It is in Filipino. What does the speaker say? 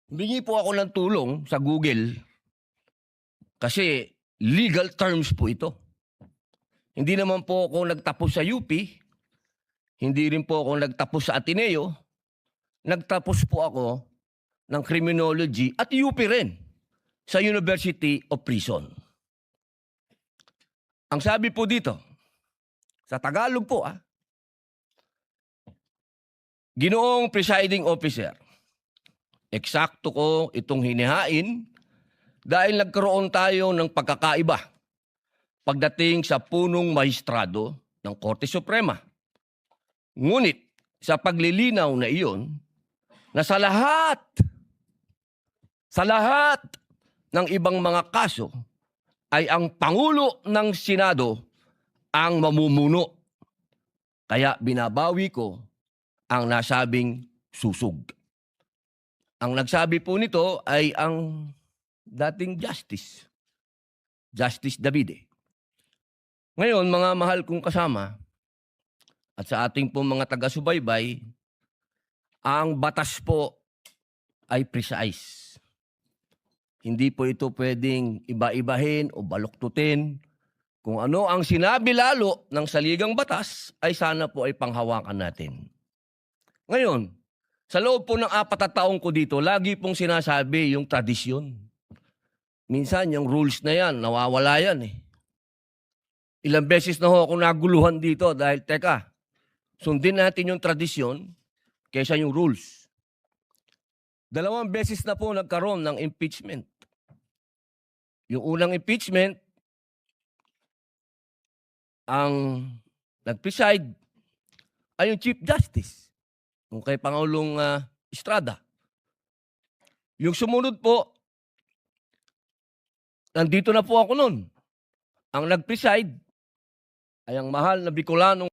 Humingi po ako ng tulong sa Google kasi legal terms po ito. Hindi naman po ako nagtapos sa UP, hindi rin po ako nagtapos sa Ateneo, nagtapos po ako ng Criminology at UP rin sa University of Prison. Ang sabi po dito, sa Tagalog po Ginoong Presiding Officer, eksakto ko itong hinihain dahil nagkaroon tayo ng pagkakaiba pagdating sa punong mahistrado ng Korte Suprema. Ngunit sa paglilinaw na iyon, na sa lahat ng ibang mga kaso ay ang Pangulo ng Senado ang mamumuno. Kaya binabawi ko ang nasabing susog. Ang nagsabi po nito ay ang dating Justice Davide. Ngayon, mga mahal kong kasama at sa ating po mga taga-subaybay, ang batas po ay precise. Hindi po ito pwedeng iba-ibahin o baluktutin. Kung ano ang sinabi lalo ng saligang batas, ay sana po ay panghawakan natin. Ngayon, sa loob po ng 4 na taong ko dito, lagi pong sinasabi yung tradisyon. Minsan, yung rules na yan, nawawala yan . Ilang beses na ho ako naguluhan dito dahil, teka, sundin natin yung tradisyon kaysa yung rules. 2 beses na po nagkaroon ng impeachment. Yung unang impeachment, ang nag-preside ay yung Chief Justice, yung kay Pangulong Estrada. Yung sumunod po, nandito na po ako nun. Ang nag-preside ay ang mahal na Bicolanong